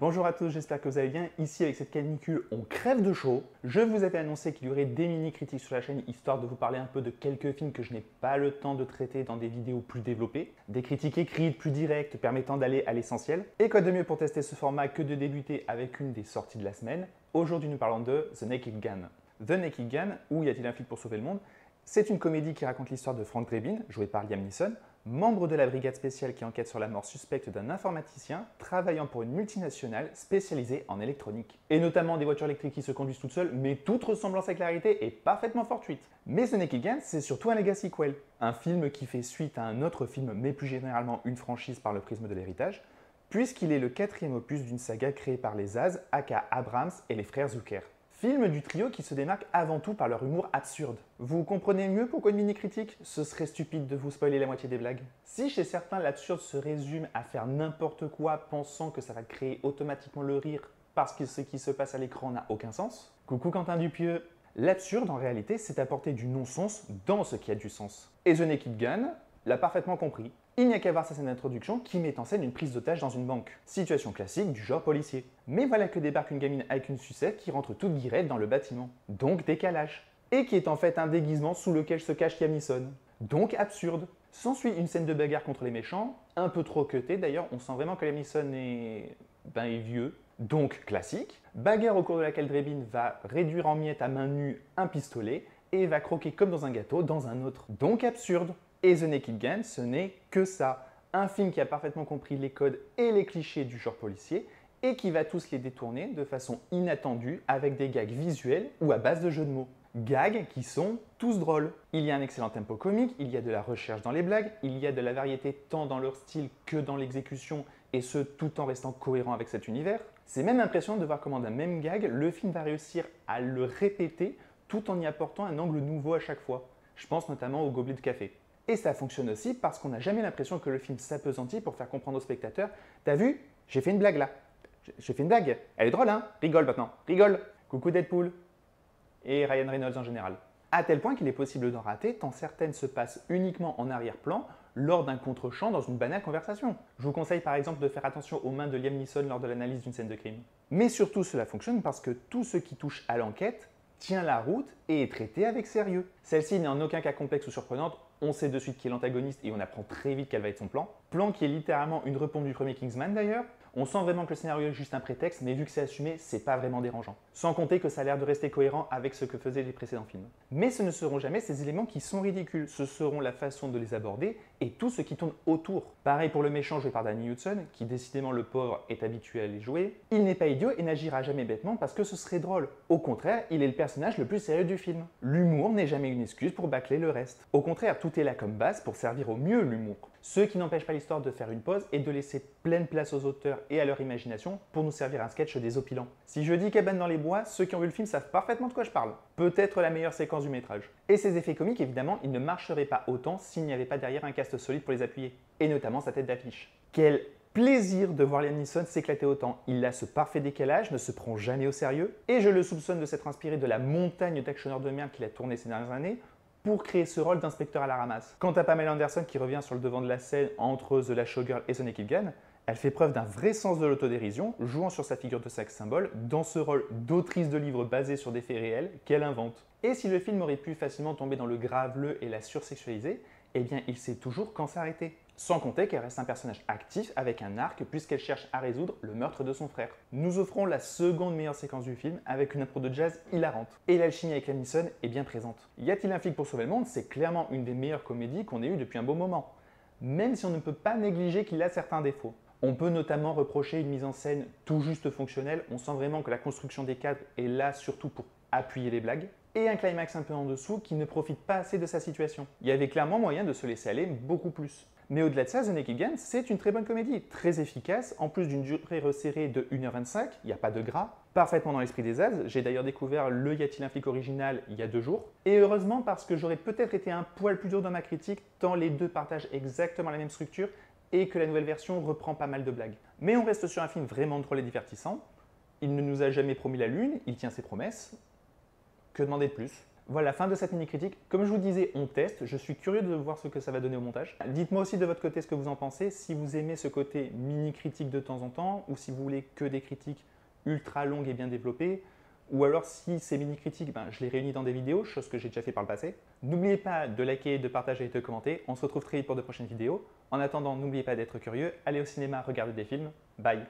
Bonjour à tous, j'espère que vous allez bien. Ici, avec cette canicule, on crève de chaud. Je vous avais annoncé qu'il y aurait des mini-critiques sur la chaîne, histoire de vous parler un peu de quelques films que je n'ai pas le temps de traiter dans des vidéos plus développées. Des critiques écrites, plus directes, permettant d'aller à l'essentiel. Et quoi de mieux pour tester ce format que de débuter avec une des sorties de la semaine. Aujourd'hui, nous parlons de The Naked Gun. The Naked Gun, ou Y a-t-il un flic pour sauver le monde? C'est une comédie qui raconte l'histoire de Frank Drebin, joué par Liam Neeson, membre de la brigade spéciale qui enquête sur la mort suspecte d'un informaticien travaillant pour une multinationale spécialisée en électronique. Et notamment des voitures électriques qui se conduisent toutes seules, mais toute ressemblance avec la réalité est parfaitement fortuite. Mais The Naked Gun, c'est surtout un legacy sequel, un film qui fait suite à un autre film, mais plus généralement une franchise par le prisme de l'héritage, puisqu'il est le 4e opus d'une saga créée par les Az, aka Abrams et les frères Zucker. Film du trio qui se démarque avant tout par leur humour absurde. Vous comprenez mieux pourquoi une mini-critique? Ce serait stupide de vous spoiler la moitié des blagues. Si chez certains l'absurde se résume à faire n'importe quoi pensant que ça va créer automatiquement le rire parce que ce qui se passe à l'écran n'a aucun sens, coucou Quentin Dupieux. L'absurde en réalité c'est apporter du non-sens dans ce qui a du sens. Et The Naked Gun l'a parfaitement compris. Il n'y a qu'à voir sa scène d'introduction qui met en scène une prise d'otage dans une banque. Situation classique du genre policier. Mais voilà que débarque une gamine avec une sucette qui rentre toute guirette dans le bâtiment. Donc décalage. Et qui est en fait un déguisement sous lequel se cache Liam Neeson. Donc absurde. S'ensuit une scène de bagarre contre les méchants, un peu trop cutée d'ailleurs, on sent vraiment que Liam Neeson est vieux. Donc classique. Bagarre au cours de laquelle Drebin va réduire en miettes à main nue un pistolet et va croquer comme dans un gâteau dans un autre. Donc absurde. Et The Naked Gun, ce n'est que ça. Un film qui a parfaitement compris les codes et les clichés du genre policier et qui va tous les détourner de façon inattendue avec des gags visuels ou à base de jeux de mots. Gags qui sont tous drôles. Il y a un excellent tempo comique, il y a de la recherche dans les blagues, il y a de la variété tant dans leur style que dans l'exécution et ce tout en restant cohérent avec cet univers. C'est même impressionnant de voir comment d'un même gag, le film va réussir à le répéter tout en y apportant un angle nouveau à chaque fois. Je pense notamment au gobelet de café. Et ça fonctionne aussi parce qu'on n'a jamais l'impression que le film s'appesantit pour faire comprendre au spectateur « T'as vu? J'ai fait une blague là. J'ai fait une blague. Elle est drôle, hein? Rigole maintenant. Rigole. Coucou Deadpool. » Et Ryan Reynolds en général. À tel point qu'il est possible d'en rater tant certaines se passent uniquement en arrière-plan lors d'un contre-champ dans une banale conversation. Je vous conseille par exemple de faire attention aux mains de Liam Neeson lors de l'analyse d'une scène de crime. Mais surtout cela fonctionne parce que tout ce qui touche à l'enquête tient la route et est traité avec sérieux. Celle-ci n'est en aucun cas complexe ou surprenante, on sait de suite qui est l'antagoniste et on apprend très vite quel va être son plan. Plan qui est littéralement une repompe du premier Kingsman d'ailleurs. On sent vraiment que le scénario est juste un prétexte, mais vu que c'est assumé, c'est pas vraiment dérangeant. Sans compter que ça a l'air de rester cohérent avec ce que faisaient les précédents films. Mais ce ne seront jamais ces éléments qui sont ridicules, ce seront la façon de les aborder et tout ce qui tourne autour. Pareil pour le méchant joué par Danny Hudson, qui décidément le pauvre est habitué à les jouer. Il n'est pas idiot et n'agira jamais bêtement parce que ce serait drôle. Au contraire, il est le personnage le plus sérieux du film. L'humour n'est jamais une excuse pour bâcler le reste. Au contraire, tout est là comme base pour servir au mieux l'humour. Ce qui n'empêche pas l'histoire de faire une pause et de laisser pleine place aux auteurs et à leur imagination pour nous servir un sketch désopilant. Si je dis Cabane dans les bois, ceux qui ont vu le film savent parfaitement de quoi je parle. Peut-être la meilleure séquence du métrage. Et ces effets comiques, évidemment, ils ne marcheraient pas autant s'il n'y avait pas derrière un cast solide pour les appuyer. Et notamment sa tête d'affiche. Quel plaisir de voir Liam Neeson s'éclater autant. Il a ce parfait décalage, ne se prend jamais au sérieux, et je le soupçonne de s'être inspiré de la montagne d'actionneurs de merde qu'il a tourné ces dernières années, pour créer ce rôle d'inspecteur à la ramasse. Quant à Pamela Anderson qui revient sur le devant de la scène entre The Last Showgirl et The Naked Gun, elle fait preuve d'un vrai sens de l'autodérision, jouant sur sa figure de sexe symbole dans ce rôle d'autrice de livres basés sur des faits réels qu'elle invente. Et si le film aurait pu facilement tomber dans le graveleux et la sursexualiser, eh bien il sait toujours quand s'arrêter. Sans compter qu'elle reste un personnage actif avec un arc puisqu'elle cherche à résoudre le meurtre de son frère. Nous offrons la seconde meilleure séquence du film avec une impro de jazz hilarante. Et l'alchimie avec Liam Neeson est bien présente. Y a-t-il un flic pour sauver le monde? C'est clairement une des meilleures comédies qu'on ait eues depuis un bon moment. Même si on ne peut pas négliger qu'il a certains défauts. On peut notamment reprocher une mise en scène tout juste fonctionnelle, on sent vraiment que la construction des cadres est là surtout pour appuyer les blagues, et un climax un peu en dessous qui ne profite pas assez de sa situation. Il y avait clairement moyen de se laisser aller beaucoup plus. Mais au-delà de ça, The Naked Gun, c'est une très bonne comédie, très efficace, en plus d'une durée resserrée de 1h25, il n'y a pas de gras, parfaitement dans l'esprit des Az. J'ai d'ailleurs découvert le Y a-t-il un flic original il y a 2 jours. Et heureusement parce que j'aurais peut-être été un poil plus dur dans ma critique, tant les deux partagent exactement la même structure et que la nouvelle version reprend pas mal de blagues. Mais on reste sur un film vraiment drôle et divertissant. Il ne nous a jamais promis la lune, il tient ses promesses. Que demander de plus? Voilà, fin de cette mini-critique. Comme je vous disais, on teste. Je suis curieux de voir ce que ça va donner au montage. Dites-moi aussi de votre côté ce que vous en pensez, si vous aimez ce côté mini-critique de temps en temps, ou si vous voulez que des critiques ultra longues et bien développées, ou alors si ces mini-critiques, je les réunis dans des vidéos, chose que j'ai déjà fait par le passé. N'oubliez pas de liker, de partager et de commenter. On se retrouve très vite pour de prochaines vidéos. En attendant, n'oubliez pas d'être curieux, allez au cinéma, regardez des films. Bye!